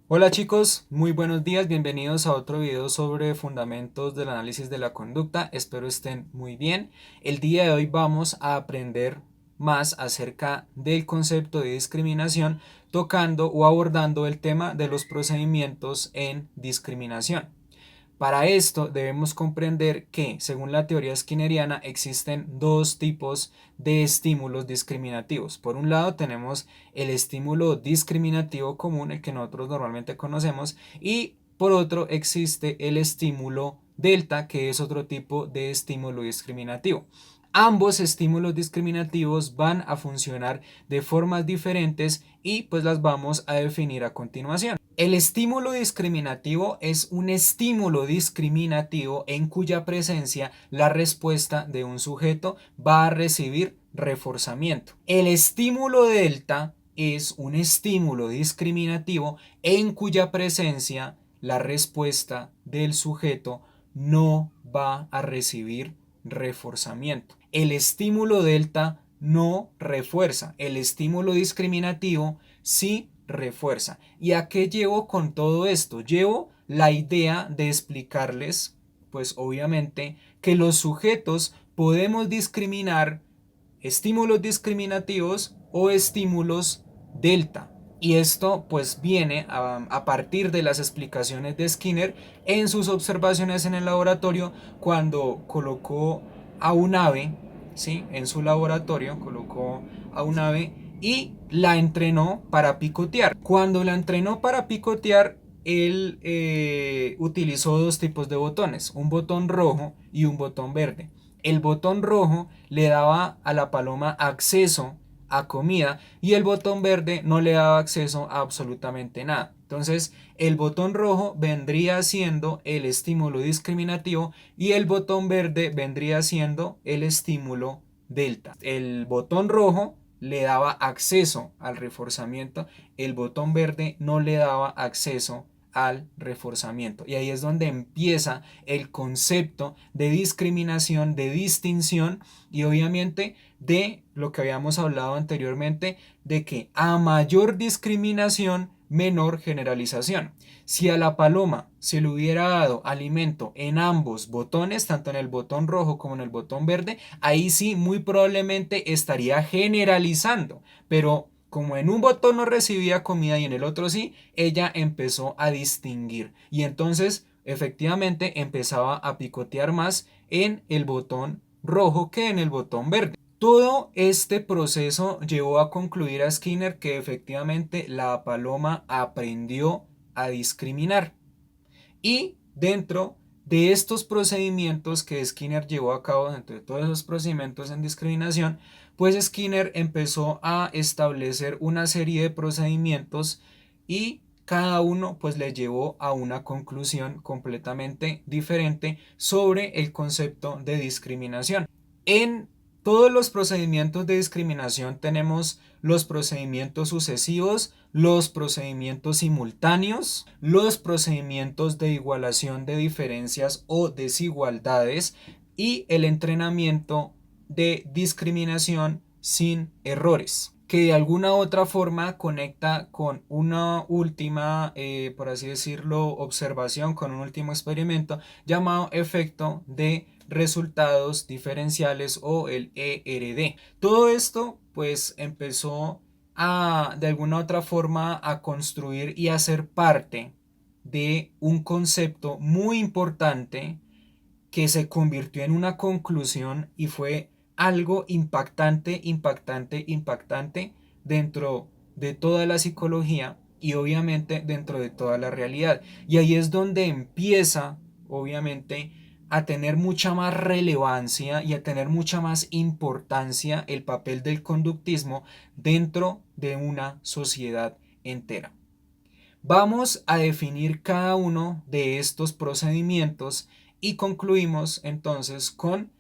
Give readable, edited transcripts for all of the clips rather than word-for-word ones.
Hola chicos, muy buenos días, bienvenidos a otro video sobre fundamentos del análisis de la conducta, espero estén muy bien. El día de hoy vamos a aprender más acerca del concepto de discriminación, tocando o abordando el tema de los procedimientos en discriminación. Para esto debemos comprender que, según la teoría skinneriana, existen dos tipos de estímulos discriminativos. Por un lado tenemos el estímulo discriminativo común, el que nosotros normalmente conocemos, y por otro existe el estímulo delta, que es otro tipo de estímulo discriminativo. Ambos estímulos discriminativos van a funcionar de formas diferentes y pues las vamos a definir a continuación. El estímulo discriminativo es un estímulo discriminativo en cuya presencia la respuesta de un sujeto va a recibir reforzamiento. El estímulo delta es un estímulo discriminativo en cuya presencia la respuesta del sujeto no va a recibir reforzamiento. El estímulo delta no refuerza, el estímulo discriminativo sí refuerza. ¿Y a qué llevo con todo esto? Llevo la idea de explicarles, pues obviamente, que los sujetos podemos discriminar estímulos discriminativos o estímulos delta. Y esto pues viene a partir de las explicaciones de Skinner en sus observaciones en el laboratorio cuando colocó a un ave, ¿sí? En su laboratorio colocó a un ave y la entrenó para picotear. Cuando la entrenó para picotear, él utilizó dos tipos de botones, un botón rojo y un botón verde. El botón rojo le daba a la paloma acceso a comida y el botón verde no le daba acceso a absolutamente nada. Entonces, el botón rojo vendría siendo el estímulo discriminativo y el botón verde vendría siendo el estímulo delta. El botón rojo le daba acceso al reforzamiento, el botón verde no le daba acceso al reforzamiento. Y ahí es donde empieza el concepto de discriminación, de distinción y obviamente de lo que habíamos hablado anteriormente, de que a mayor discriminación, menor generalización. Si a la paloma se le hubiera dado alimento en ambos botones, tanto en el botón rojo como en el botón verde, ahí sí muy probablemente estaría generalizando, pero como en un botón no recibía comida y en el otro sí, ella empezó a distinguir y entonces efectivamente empezaba a picotear más en el botón rojo que en el botón verde. Todo este proceso llevó a concluir a Skinner que efectivamente la paloma aprendió a discriminar. Y dentro de estos procedimientos que Skinner llevó a cabo, dentro de todos esos procedimientos en discriminación, pues Skinner empezó a establecer una serie de procedimientos y cada uno pues le llevó a una conclusión completamente diferente sobre el concepto de discriminación. En todos los procedimientos de discriminación tenemos los procedimientos sucesivos, los procedimientos simultáneos, los procedimientos de igualación de diferencias o desigualdades y el entrenamiento de discriminación sin errores, que de alguna u otra forma conecta con una última, por así decirlo, observación, con un último experimento llamado efecto de resultados diferenciales o el ERD. Todo esto pues empezó de alguna u otra forma a construir y a ser parte de un concepto muy importante que se convirtió en una conclusión y fue algo impactante, impactante, impactante dentro de toda la psicología y obviamente dentro de toda la realidad. Y ahí es donde empieza, obviamente, a tener mucha más relevancia y a tener mucha más importancia el papel del conductismo dentro de una sociedad entera. Vamos a definir cada uno de estos procedimientos y concluimos entonces con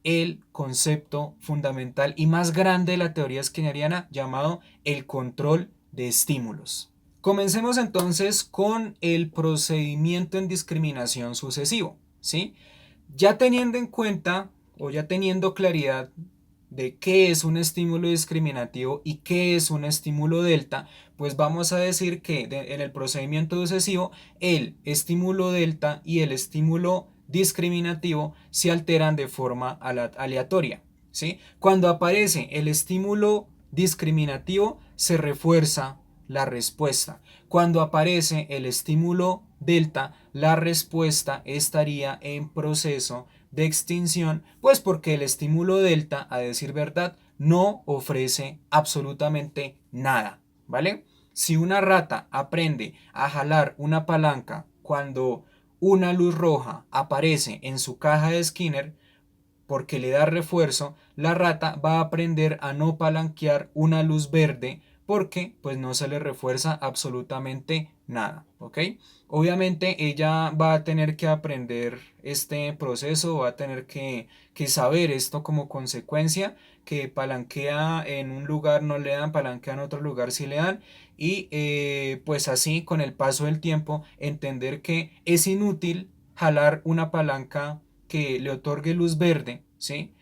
el concepto fundamental y más grande de la teoría skinneriana llamado el control de estímulos. Comencemos entonces con el procedimiento en discriminación sucesivo, ¿sí? Ya teniendo en cuenta o ya teniendo claridad de qué es un estímulo discriminativo y qué es un estímulo delta, pues vamos a decir que en el procedimiento sucesivo el estímulo delta y el estímulo discriminativo se alteran de forma aleatoria, ¿sí? Cuando aparece el estímulo discriminativo se refuerza la respuesta. Cuando aparece el estímulo delta, la respuesta estaría en proceso de extinción, pues porque el estímulo delta, a decir verdad, no ofrece absolutamente nada, ¿vale? Si una rata aprende a jalar una palanca cuando una luz roja aparece en su caja de Skinner, porque le da refuerzo, la rata va a aprender a no palanquear una luz verde porque pues no se le refuerza absolutamente nada, ¿ok? Obviamente ella va a tener que aprender este proceso, va a tener que saber esto como consecuencia, que palanquea en un lugar no le dan, palanquea en otro lugar sí le dan, y pues así con el paso del tiempo entender que es inútil jalar una palanca que le otorgue luz verde, ¿sí?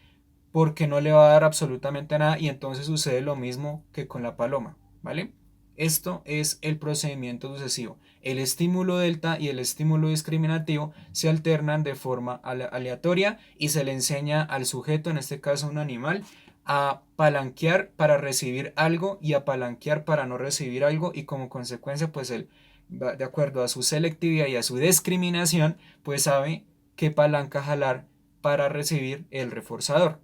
Porque no le va a dar absolutamente nada y entonces sucede lo mismo que con la paloma, ¿vale? Esto es el procedimiento sucesivo. El estímulo delta y el estímulo discriminativo se alternan de forma aleatoria y se le enseña al sujeto, en este caso un animal, a palanquear para recibir algo y a palanquear para no recibir algo y como consecuencia pues él, de acuerdo a su selectividad y a su discriminación, pues sabe qué palanca jalar para recibir el reforzador.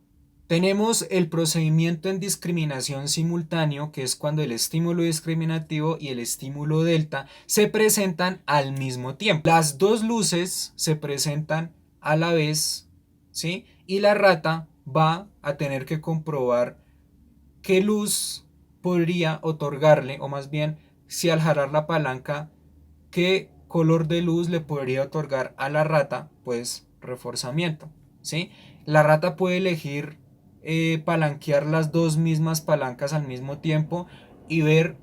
Tenemos el procedimiento en discriminación simultáneo, que es cuando el estímulo discriminativo y el estímulo delta se presentan al mismo tiempo. Las dos luces se presentan a la vez, ¿sí? Y la rata va a tener que comprobar qué luz podría otorgarle, o más bien, si al jalar la palanca, qué color de luz le podría otorgar a la rata, pues reforzamiento, ¿sí? La rata puede elegir palanquear las dos mismas palancas al mismo tiempo y ver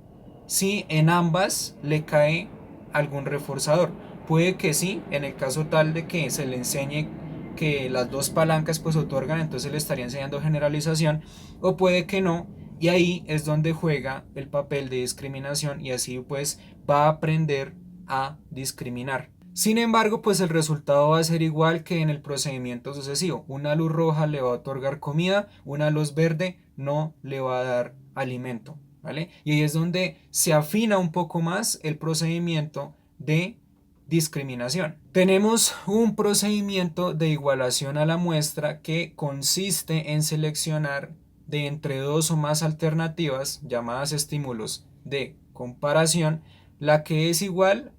si en ambas le cae algún reforzador. Puede que sí, en el caso tal de que se le enseñe que las dos palancas pues otorgan, entonces le estaría enseñando generalización, o puede que no, y ahí es donde juega el papel de discriminación y así pues va a aprender a discriminar. Sin embargo, pues el resultado va a ser igual que en el procedimiento sucesivo. Una luz roja le va a otorgar comida, una luz verde no le va a dar alimento, ¿vale? Y ahí es donde se afina un poco más el procedimiento de discriminación. Tenemos un procedimiento de igualación a la muestra que consiste en seleccionar de entre dos o más alternativas llamadas estímulos de comparación, la que es igual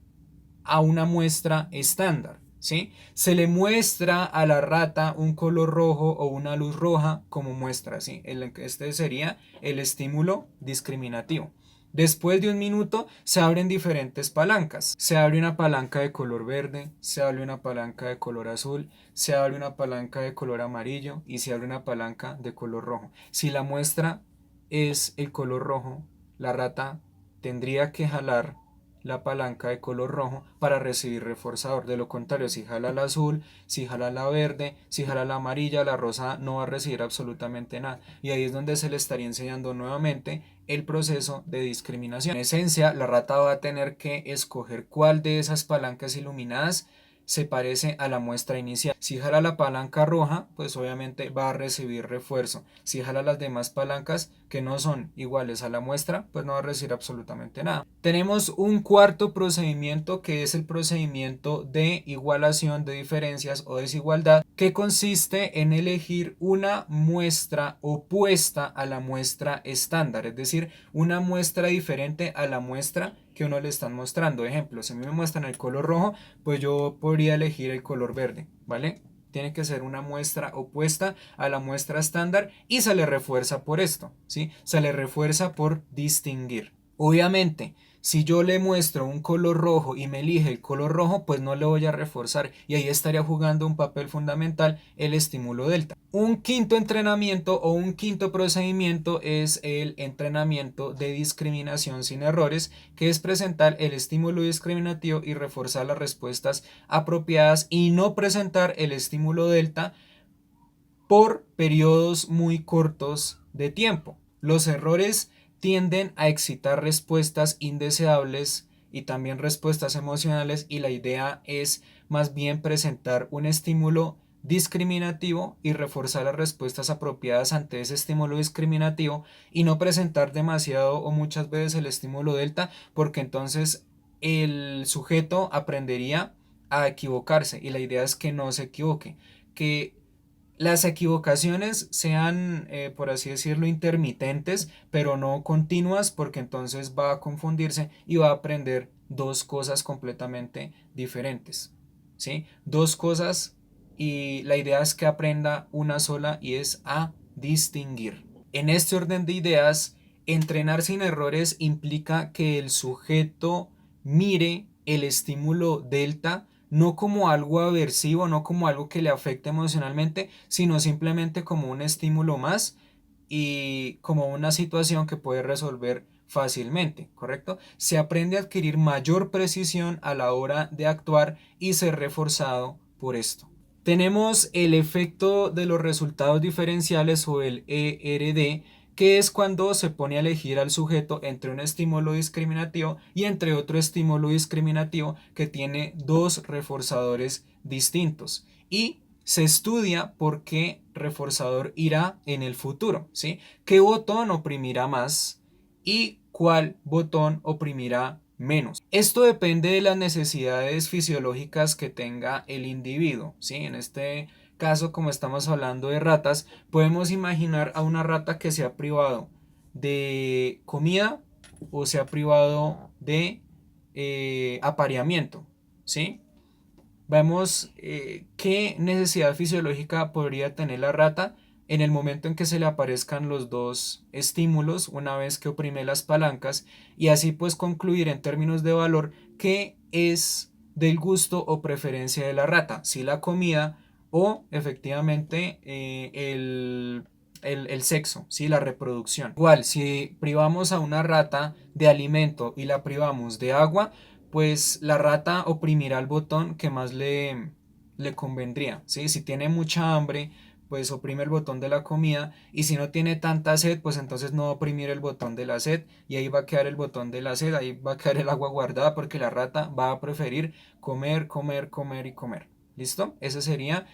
a una muestra estándar, ¿sí? Se le muestra a la rata un color rojo o una luz roja como muestra, ¿sí? Este sería el estímulo discriminativo. Después de un minuto se abren diferentes palancas. Se abre una palanca de color verde, se abre una palanca de color azul, se abre una palanca de color amarillo y se abre una palanca de color rojo. Si la muestra es el color rojo, la rata tendría que jalar la palanca de color rojo para recibir reforzador. De lo contrario, si jala la azul, si jala la verde, si jala la amarilla, la rosa no va a recibir absolutamente nada. Y ahí es donde se le estaría enseñando nuevamente el proceso de discriminación. En esencia, la rata va a tener que escoger cuál de esas palancas iluminadas se parece a la muestra inicial. Si jala la palanca roja, pues obviamente va a recibir refuerzo. Si jala las demás palancas que no son iguales a la muestra, pues no va a recibir absolutamente nada. Tenemos un cuarto procedimiento que es el procedimiento de igualación de diferencias o desigualdad, que consiste en elegir una muestra opuesta a la muestra estándar, es decir, una muestra diferente a la muestra que uno le están mostrando. Ejemplo, si a mí me muestran el color rojo, pues yo podría elegir el color verde, ¿vale? Tiene que ser una muestra opuesta a la muestra estándar y se le refuerza por esto, ¿sí? Se le refuerza por distinguir. Obviamente, si yo le muestro un color rojo y me elige el color rojo, pues no le voy a reforzar y ahí estaría jugando un papel fundamental el estímulo delta. Un quinto entrenamiento o un quinto procedimiento es el entrenamiento de discriminación sin errores, que es presentar el estímulo discriminativo y reforzar las respuestas apropiadas y no presentar el estímulo delta por periodos muy cortos de tiempo. Los errores tienden a excitar respuestas indeseables y también respuestas emocionales, y la idea es más bien presentar un estímulo discriminativo y reforzar las respuestas apropiadas ante ese estímulo discriminativo, y no presentar demasiado o muchas veces el estímulo delta, porque entonces el sujeto aprendería a equivocarse, y la idea es que no se equivoque, que las equivocaciones sean, por así decirlo, intermitentes, pero no continuas, porque entonces va a confundirse y va a aprender dos cosas completamente diferentes, ¿sí? Dos cosas, y la idea es que aprenda una sola, y es a distinguir. En este orden de ideas, entrenar sin errores implica que el sujeto mire el estímulo delta no como algo aversivo, no como algo que le afecte emocionalmente, sino simplemente como un estímulo más y como una situación que puede resolver fácilmente, ¿correcto? Se aprende a adquirir mayor precisión a la hora de actuar y ser reforzado por esto. Tenemos el efecto de los resultados diferenciales, o el ERD, que es cuando se pone a elegir al sujeto entre un estímulo discriminativo y entre otro estímulo discriminativo que tiene dos reforzadores distintos, y se estudia por qué reforzador irá en el futuro, ¿sí? ¿Qué botón oprimirá más y cuál botón oprimirá menos? Esto depende de las necesidades fisiológicas que tenga el individuo, ¿sí? En este caso, como estamos hablando de ratas, podemos imaginar a una rata que se ha privado de comida o se ha privado de apareamiento, ¿sí? Vemos qué necesidad fisiológica podría tener la rata en el momento en que se le aparezcan los dos estímulos una vez que oprime las palancas, y así pues concluir en términos de valor qué es del gusto o preferencia de la rata, si la comida o efectivamente el sexo, ¿sí? La reproducción. Igual, si privamos a una rata de alimento y la privamos de agua, pues la rata oprimirá el botón que más le convendría, ¿sí? Si tiene mucha hambre, pues oprime el botón de la comida, y si no tiene tanta sed, pues entonces no va a oprimir el botón de la sed, y ahí va a quedar el botón de la sed, ahí va a quedar el agua guardada, porque la rata va a preferir comer, comer, comer y comer. ¿Listo? Ese sería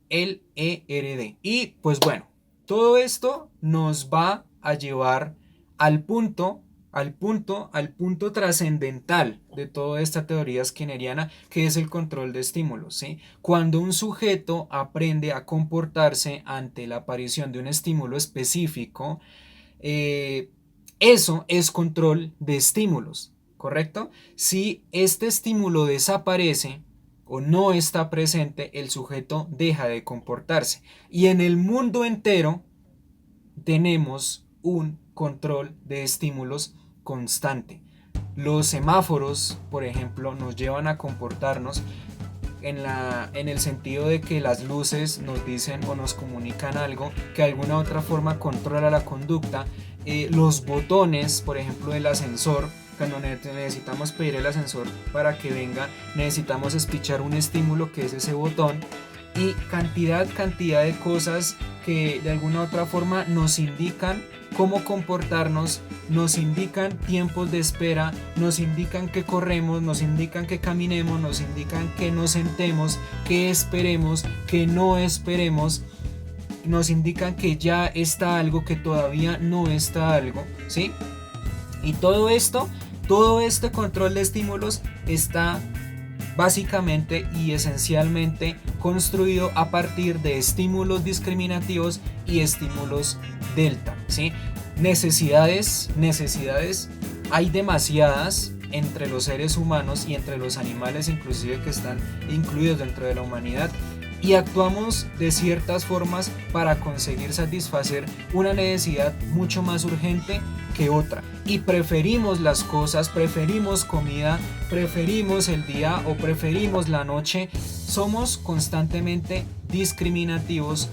el ERD. Y pues bueno, todo esto nos va a llevar al punto, al punto trascendental de toda esta teoría skinneriana, que es el control de estímulos, ¿sí? Cuando un sujeto aprende a comportarse ante la aparición de un estímulo específico, eso es control de estímulos, ¿correcto? Si este estímulo desaparece o no está presente, el sujeto deja de comportarse. Y en el mundo entero tenemos un control de estímulos constante. Los semáforos, por ejemplo, nos llevan a comportarnos en el sentido de que las luces nos dicen o nos comunican algo que de alguna u otra forma controla la conducta. Los botones, por ejemplo, del ascensor, cuando necesitamos pedir el ascensor para que venga, necesitamos espichar un estímulo que es ese botón, y cantidad de cosas que de alguna u otra forma nos indican cómo comportarnos, nos indican tiempos de espera, nos indican que corremos, nos indican que caminemos, nos indican que nos sentemos, que esperemos, que no esperemos, nos indican que ya está algo, que todavía no está algo, ¿sí? Y todo esto, todo este control de estímulos está básicamente y esencialmente construido a partir de estímulos discriminativos y estímulos delta, ¿sí? Necesidades, hay demasiadas entre los seres humanos y entre los animales inclusive, que están incluidos dentro de la humanidad, y actuamos de ciertas formas para conseguir satisfacer una necesidad mucho más urgente que otra, y preferimos las cosas, preferimos comida, preferimos el día o preferimos la noche. Somos constantemente discriminativos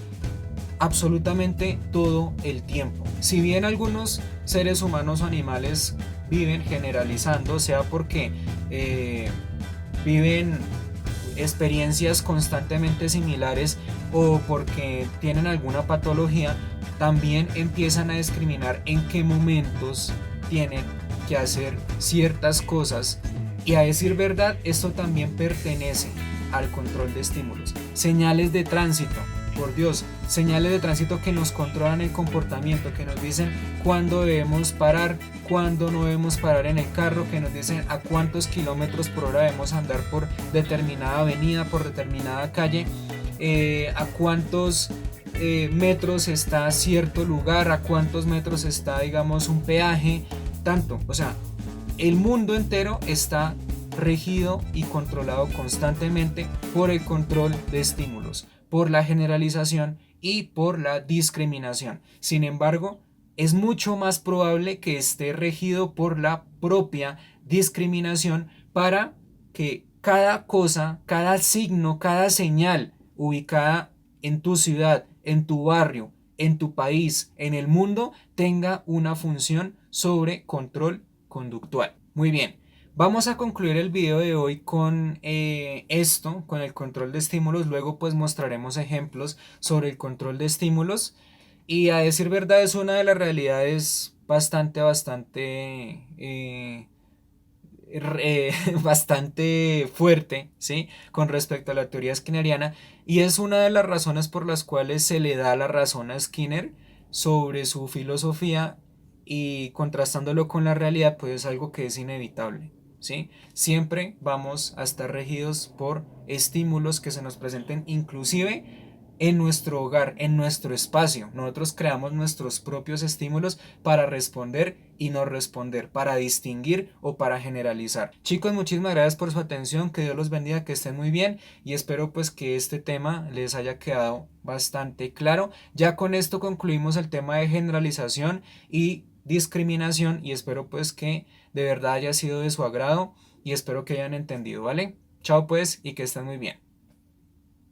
absolutamente todo el tiempo. Si bien algunos seres humanos o animales viven, generalizando, sea porque viven experiencias constantemente similares o porque tienen alguna patología, también empiezan a discriminar en qué momentos tienen que hacer ciertas cosas. Y a decir verdad, esto también pertenece al control de estímulos. Señales de tránsito, por Dios, señales de tránsito que nos controlan el comportamiento, que nos dicen cuándo debemos parar, cuándo no debemos parar en el carro, que nos dicen a cuántos kilómetros por hora debemos andar por determinada avenida, por determinada calle, a cuántos metros está cierto lugar, a cuántos metros está, digamos, un peaje, tanto, o sea, el mundo entero está regido y controlado constantemente por el control de estímulos, por la generalización y por la discriminación. Sin embargo, es mucho más probable que esté regido por la propia discriminación para que cada cosa, cada signo, cada señal ubicada en tu ciudad, en tu barrio, en tu país, en el mundo, tenga una función sobre control conductual. Muy bien, vamos a concluir el video de hoy con esto, con el control de estímulos. Luego pues mostraremos ejemplos sobre el control de estímulos. Y a decir verdad es una de las realidades bastante fuerte, ¿sí? Con respecto a la teoría skinneriana, y es una de las razones por las cuales se le da la razón a Skinner sobre su filosofía, y contrastándolo con la realidad pues es algo que es inevitable, ¿sí? Siempre vamos a estar regidos por estímulos que se nos presenten, inclusive en nuestro hogar, en nuestro espacio. Nosotros creamos nuestros propios estímulos para responder y no responder, para distinguir o para generalizar. Chicos, muchísimas gracias por su atención, que Dios los bendiga, que estén muy bien, y espero pues que este tema les haya quedado bastante claro. Ya con esto concluimos el tema de generalización y discriminación, y espero pues que de verdad haya sido de su agrado y espero que hayan entendido, ¿vale? Chao pues, y que estén muy bien.